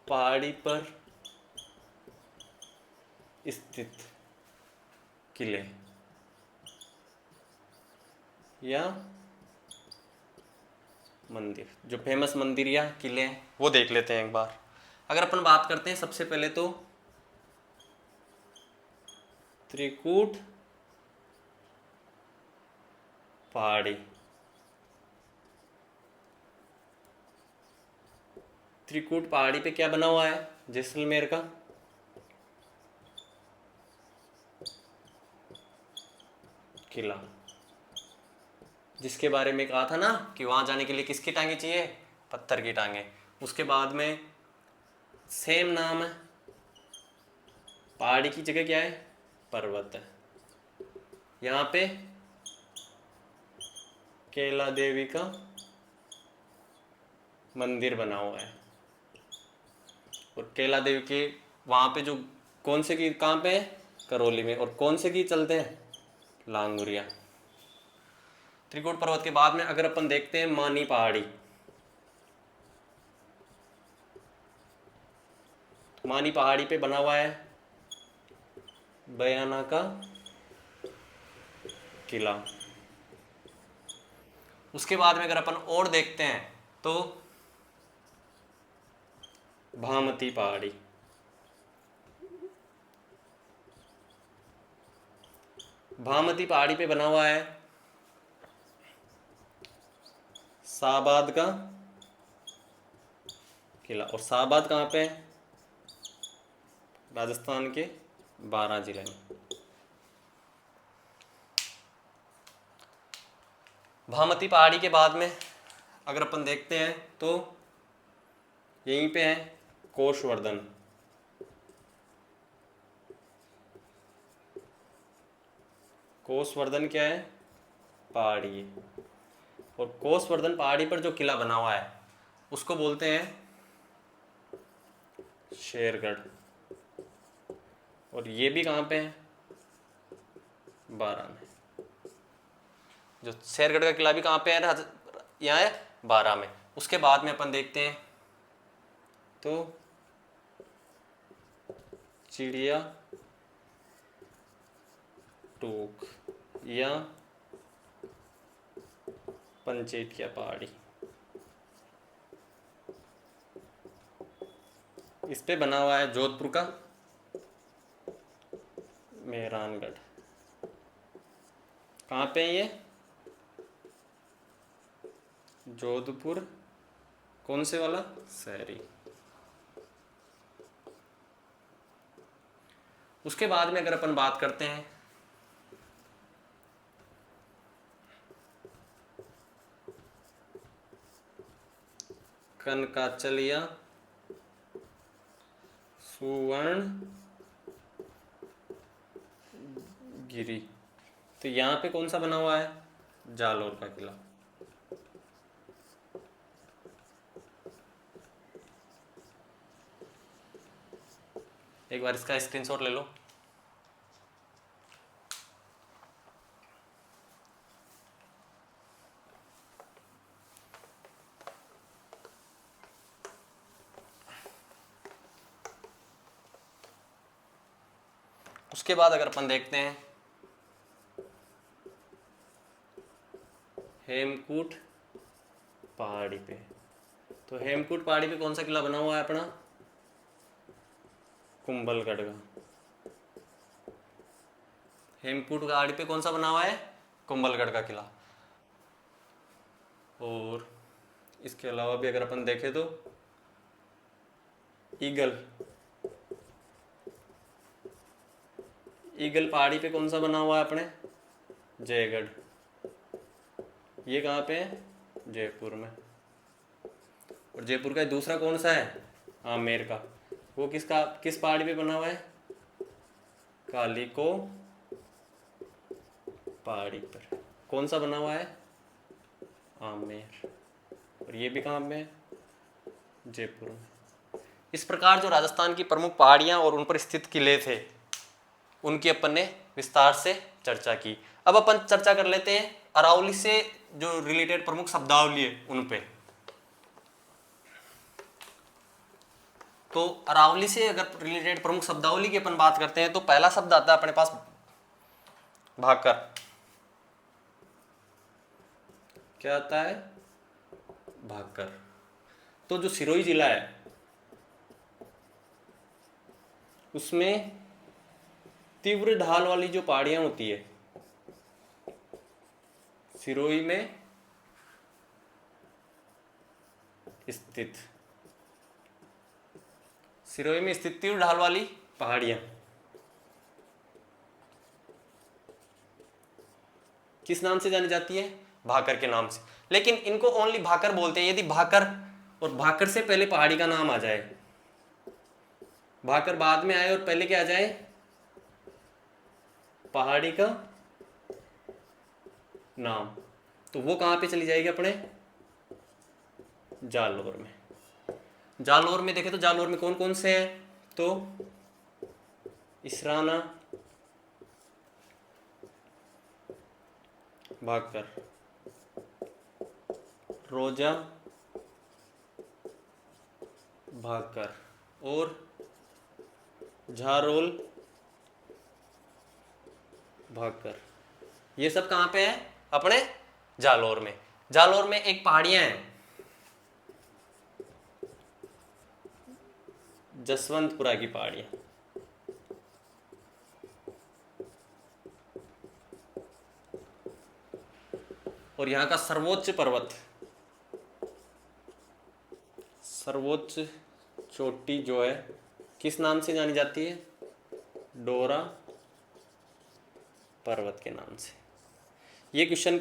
पहाड़ी पर स्थित किले या मंदिर, जो फेमस मंदिर या किले हैं वो देख लेते हैं एक बार। अगर अपन बात करते हैं सबसे पहले तो त्रिकूट पहाड़ी। त्रिकूट पहाड़ी पे क्या बना हुआ है? जैसलमेर का किला, जिसके बारे में कहा था ना कि वहां जाने के लिए किसकी टांगे चाहिए? पत्थर की टांगे। उसके बाद में सेम नाम है, पहाड़ी की जगह क्या है? पर्वत है। यहाँ पे कैला देवी का मंदिर बना हुआ है। और कैला देवी के वहाँ पे जो कौन से की कहाँ पे है? करौली में। और कौन से की चलते हैं? लांगुरिया। त्रिकूट पर्वत के बाद में अगर अपन देखते हैं मानी पहाड़ी, मानी पहाड़ी पे बना हुआ है बयाना का किला। उसके बाद में अगर अपन और देखते हैं तो भामती पहाड़ी, भामती पहाड़ी पे बना हुआ है शाहबाद का किला। और शाहबाद कहाँ पे है? राजस्थान के 12 जिले में। भामती पहाड़ी के बाद में अगर अपन देखते हैं तो यहीं पे है कोषवर्धन। कोषवर्धन क्या है? पहाड़ी। और कोषवर्धन पहाड़ी पर जो किला बना हुआ है उसको बोलते हैं शेरगढ़। और ये भी कहाँ पे है? 12 में। जो शेरगढ़ का किला भी कहाँ पे है? यहाँ है 12 में। उसके बाद में अपन देखते हैं तो चिड़िया टोक या पंचेटिया पहाड़ी, इस पे बना हुआ है जोधपुर का मेहरानगढ़। कहाँ पे है ये? जोधपुर कौन से वाला? शहरी। उसके बाद में अगर अपन बात करते हैं कनकाचल या सुवर्ण गिरी, तो यहाँ पे कौन सा बना हुआ है? जालोर का किला। एक बार इसका स्क्रीनशॉट ले लो। उसके बाद अगर अपन देखते हैं हेमकूट पहाड़ी पे, तो हेमकूट पहाड़ी पे कौन सा किला बना हुआ है अपना? कुंभलगढ़ का। हेमकूट पहाड़ी पे कौन सा बना हुआ है? कुंभलगढ़ का किला। और इसके अलावा भी अगर अपन देखें तो ईगल, ईगल पहाड़ी पे कौन सा बना हुआ है अपने? जयगढ़। ये कहाँ पे है? जयपुर में। और जयपुर का दूसरा कौन सा है? आमेर का। वो किस पहाड़ी पे बना हुआ है? कालिको पहाड़ी पर। कौन सा बना हुआ है? आमेर। और ये भी कहाँ पे है? जयपुर में। इस प्रकार जो राजस्थान की प्रमुख पहाड़ियाँ और उन पर स्थित किले थे उनकी अपन ने विस्तार से चर्चा की। अब अपन चर्चा कर लेते हैं अरावली से जो रिलेटेड प्रमुख शब्दावली है उन पे। तो अरावली से अगर रिलेटेड प्रमुख शब्दावली की अपन बात करते हैं तो पहला शब्द आता है अपने पास भाकर। क्या आता है? भाकर। तो जो सिरोही जिला है उसमें तीव्र ढाल वाली जो पहाड़ियां होती है, सिरोही में स्थित, सिरोही में स्थित तीव्र ढाल वाली पहाड़ियां किस नाम से जानी जाती है? भाकर के नाम से। लेकिन इनको ओनली भाकर बोलते हैं। यदि भाकर और भाकर से पहले पहाड़ी का नाम आ जाए, भाकर बाद में आए और पहले क्या आ जाए? पहाड़ी का नाम, तो वो कहां पे चली जाएगी अपने? जालोर में। जालोर में देखें तो जालोर में कौन कौन से हैं? तो इसराना, भाकर, रोजा, भाकर और झारोल, भाकर। ये सब कहां पे है? अपने जालोर में। जालोर में एक पहाड़ियां हैं जसवंतपुरा की पहाड़ियां। और यहाँ का सर्वोच्च पर्वत, सर्वोच्च चोटी जो है किस नाम से जानी जाती है? डोरा पर्वत के नाम से। ये क्वेश्चन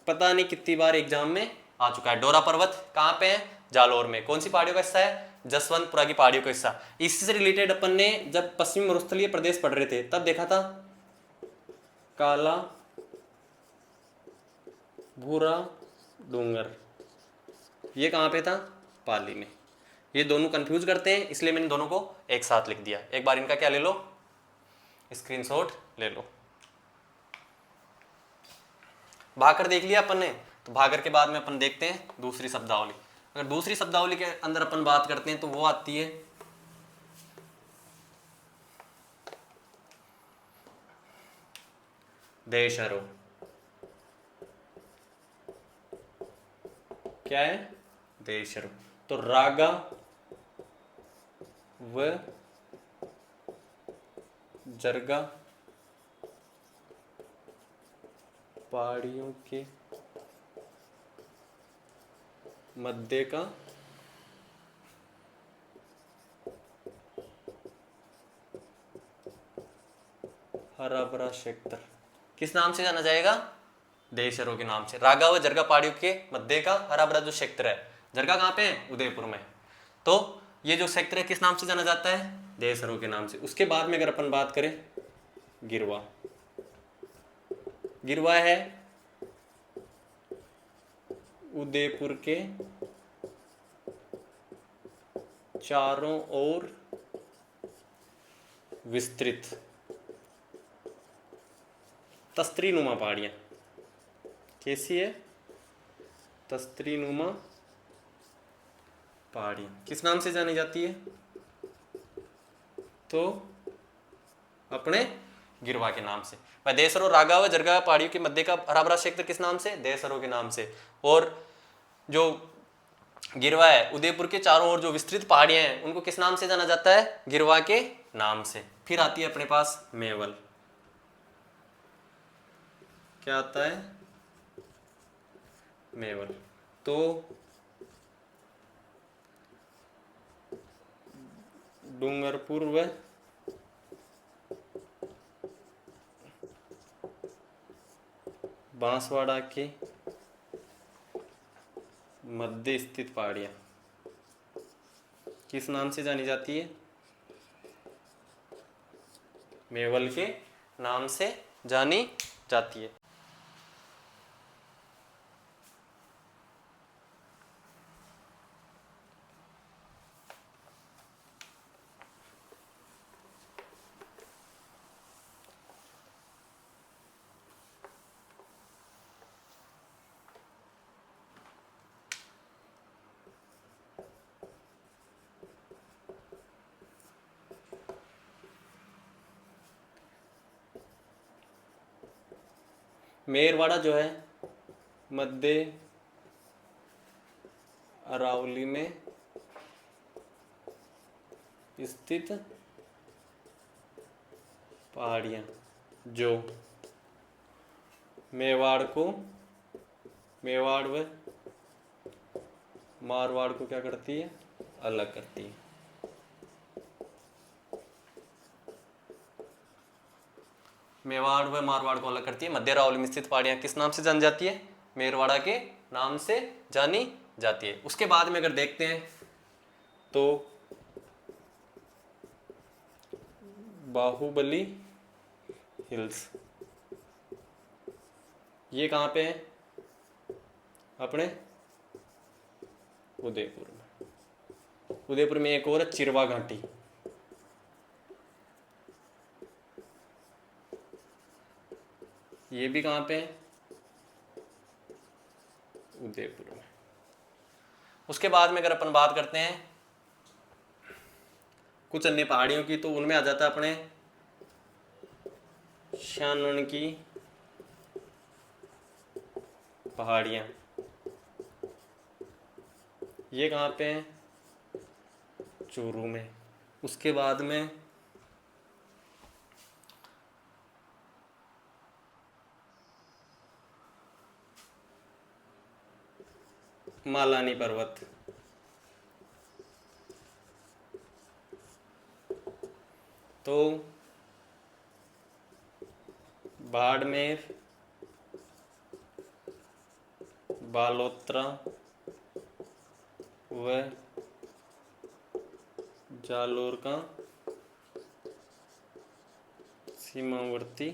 पता नहीं कितनी बार एग्जाम में आ चुका है। डोरा पर्वत कहाँ पे है? जालोर में। कौन सी पहाड़ियों का हिस्सा है? जसवंतपुरा की पहाड़ियों का हिस्सा। इससे रिलेटेड अपन ने जब पश्चिमी मरुस्थलीय प्रदेश पढ़ रहे थे तब देखा था काला भूरा डूंगर, ये कहाँ पे था? पाली में। ये दोनों कंफ्यूज करते हैं इसलिए मैंने दोनों को एक साथ लिख दिया। एक बार इनका क्या ले लो? स्क्रीनशॉट ले लो। भाकर देख लिया अपन ने, तो भाकर के बाद में अपन देखते हैं दूसरी शब्दावली। अगर दूसरी शब्दावली के अंदर अपन बात करते हैं तो वो आती है देशहरो। क्या है? देशहरो। तो रागा व जरगा पहाड़ियों के मध्य का हरा भरा क्षेत्र किस नाम से जाना जाएगा? देशहरो के नाम से। रागा व जरगा पहाड़ियों के मध्य का हरा भरा जो क्षेत्र है, जरगा कहाँ पे है? उदयपुर में। तो ये जो क्षेत्र है किस नाम से जाना जाता है? देशहरो के नाम से। उसके बाद में अगर अपन बात करें गिरवा, गिरवा है उदयपुर के चारों ओर विस्तृत तस्त्रीनुमा पहाड़ियां। कैसी है? तस्त्रीनुमा पहाड़ियां किस नाम से जानी जाती है? तो अपने गिरवा के नाम से। वह देशहरो रागा व जरगा पहाड़ियों के मध्य का हरा भरा क्षेत्र किस नाम से? देशहरो के नाम से। और जो गिरवा है, उदयपुर के चारों ओर जो विस्तृत पहाड़ियां हैं उनको किस नाम से जाना जाता है? गिरवा के नाम से। फिर आती है अपने पास मेवल। क्या आता है? मेवल। तो डूंगरपुर व बांसवाड़ा के मध्य स्थित पहाड़ियां किस नाम से जानी जाती है? मेवल के नाम से जानी जाती है। मेरवाड़ा जो है मध्य अरावली में स्थित पहाड़ियां जो मेवाड़ व मारवाड़ को क्या करती है? अलग करती है। मेवाड़ व मारवाड़ को अलग करती है। मध्य अरावली में स्थित पहाड़ियां किस नाम से जानी जाती है? मेरवाड़ा के नाम से जानी जाती है। उसके बाद में अगर देखते हैं तो बाहुबली हिल्स, ये कहाँ पे है? अपने उदयपुर में। उदयपुर में एक और है चिरवा घाटी, ये भी कहाँ पे है? उदयपुर में। उसके बाद में अगर अपन बात करते हैं कुछ अन्य पहाड़ियों की, तो उनमें आ जाता है अपने शानन की पहाड़ियाँ, ये कहाँ पे हैं? चूरू में। उसके बाद में मालानी पर्वत, तो बाड़मेर, बालोतरा व जालोर का सीमावर्ती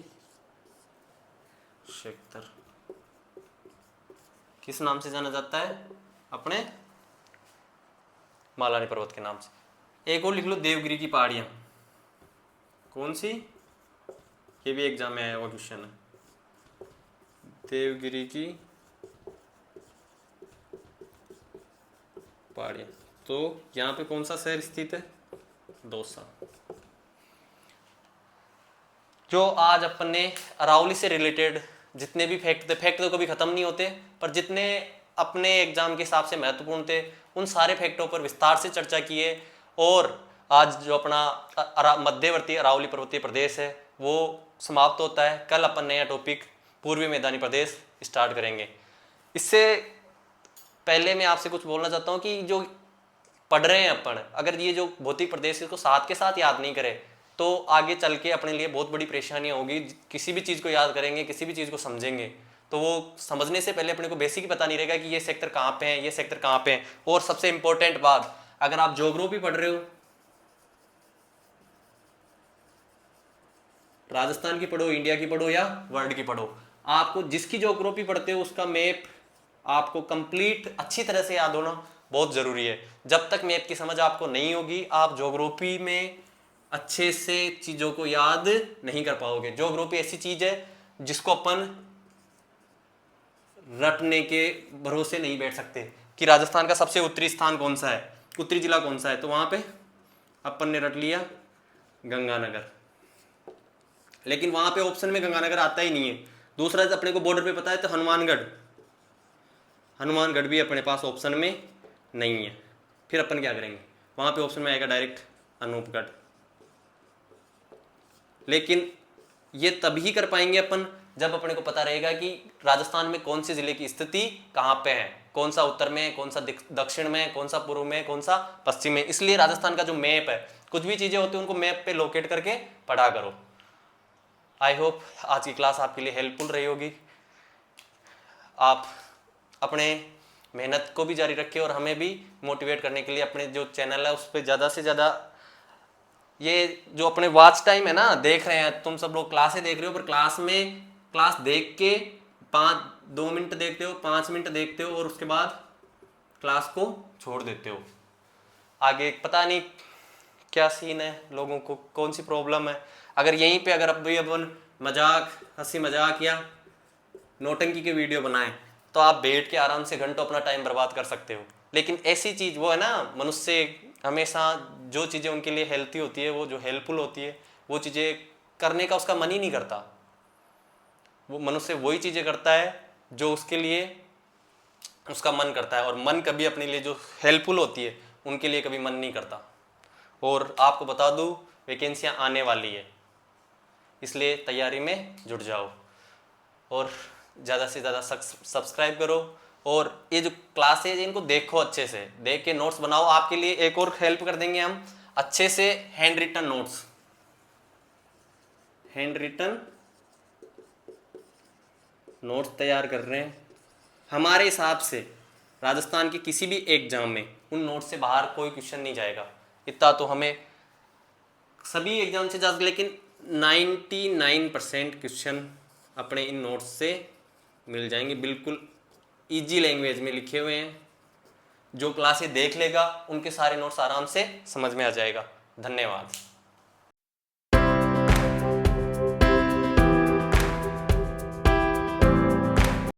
क्षेत्र किस नाम से जाना जाता है? अपने मालानी पर्वत के नाम से। एक और लिख लो, देवगिरी की पहाड़ियां, कौन सी? ये भी एग्जाम में आया हुआ क्वेश्चन है। देवगिरी की पहाड़ियां, तो यहाँ पे कौन सा शहर स्थित है? दौसा। जो आज अपन ने अरावली से रिलेटेड जितने भी फैक्ट तो कभी खत्म नहीं होते, पर जितने अपने एग्जाम के हिसाब से महत्वपूर्ण थे उन सारे फैक्टों पर विस्तार से चर्चा की है। और आज जो अपना मध्यवर्ती अरावली पर्वतीय प्रदेश है वो समाप्त होता है। कल अपन नया टॉपिक पूर्वी मैदानी प्रदेश स्टार्ट करेंगे। इससे पहले मैं आपसे कुछ बोलना चाहता हूँ कि जो पढ़ रहे हैं अपन, अगर ये जो भौतिक प्रदेश इसको साथ के साथ याद नहीं करें तो आगे चल के अपने लिए बहुत बड़ी परेशानियां होगी। किसी भी चीज़ को याद करेंगे, किसी भी चीज़ को समझेंगे, तो वो समझने से पहले अपने को बेसिक ही पता नहीं रहेगा कि ये सेक्टर कहाँ पे है, ये सेक्टर कहाँ पे है। और सबसे इंपॉर्टेंट बात, अगर आप ज्योग्राफी पढ़ रहे हो, राजस्थान की पढ़ो, इंडिया की पढ़ो या वर्ल्ड की पढ़ो, आपको जिसकी ज्योग्राफी पढ़ते हो उसका मैप आपको कंप्लीट अच्छी तरह से याद होना बहुत ज़रूरी है। जब तक मैप की समझ आपको नहीं होगी आप ज्योग्राफी में अच्छे से चीज़ों को याद नहीं कर पाओगे। ज्योग्राफी ऐसी चीज़ है जिसको अपन रटने के भरोसे नहीं बैठ सकते कि राजस्थान का सबसे उत्तरी स्थान कौन सा है, उत्तरी जिला कौन सा है, तो वहाँ पे अपन ने रट लिया गंगानगर, लेकिन वहाँ पे ऑप्शन में गंगानगर आता ही नहीं है। दूसरा अपने को बॉर्डर पे पता है तो हनुमानगढ़ भी अपने पास ऑप्शन में नहीं है, फिर अपन क्या करेंगे, वहाँ पे ऑप्शन में आएगा डायरेक्ट अनूपगढ़। लेकिन ये तभी कर पाएंगे अपन जब अपने को पता रहेगा कि राजस्थान में कौन से जिले की स्थिति कहाँ पे है, कौन सा उत्तर में, कौन सा दक्षिण में, कौन सा पूर्व में, कौन सा पश्चिम में। इसलिए राजस्थान का जो मैप है, कुछ भी चीजें होती है उनको मैप पे लोकेट करके पढ़ा करो। आई होप आज की क्लास आपके लिए हेल्पफुल रही होगी। आप अपने मेहनत को भी जारी रखें और हमें भी मोटिवेट करने के लिए अपने जो चैनल है उस पर ज़्यादा से ज़्यादा, ये जो अपने वॉच टाइम है ना, देख रहे हैं तुम सब लोग क्लासें देख रहे हो, पर क्लास देख के 2 मिनट देखते हो, 5 मिनट देखते हो और उसके बाद क्लास को छोड़ देते हो। आगे पता नहीं क्या सीन है, लोगों को कौन सी प्रॉब्लम है। अगर यहीं पे अगर अभी अपन मजाक, हंसी मजाक या नौटंकी के वीडियो बनाएं तो आप बैठ के आराम से घंटों अपना टाइम बर्बाद कर सकते हो। लेकिन ऐसी चीज़ वो है ना, मनुष्य हमेशा जो चीज़ें उनके लिए हेल्थी होती है, वो जो हेल्पफुल होती है, वो चीज़ें करने का उसका मन ही नहीं करता। वो मनुष्य वही चीज़ें करता है जो उसके लिए उसका मन करता है, और मन कभी अपने लिए जो हेल्पफुल होती है उनके लिए कभी मन नहीं करता। और आपको बता दूँ, वैकेंसियाँ आने वाली है, इसलिए तैयारी में जुट जाओ और ज़्यादा से ज़्यादा सब्सक्राइब करो। और ये जो क्लासेज है इनको देखो, अच्छे से देख के नोट्स बनाओ। आपके लिए एक और हेल्प कर देंगे हम, अच्छे से हैंड रिटन नोट्स तैयार कर रहे हैं हमारे हिसाब से। राजस्थान के किसी भी एग्जाम में उन नोट्स से बाहर कोई क्वेश्चन नहीं जाएगा, इतना तो हमें सभी एग्जाम से ज़्यादा, लेकिन 99% क्वेश्चन अपने इन नोट्स से मिल जाएंगे। बिल्कुल इजी लैंग्वेज में लिखे हुए हैं, जो क्लासें देख लेगा उनके सारे नोट्स आराम से समझ में आ जाएगा। धन्यवाद।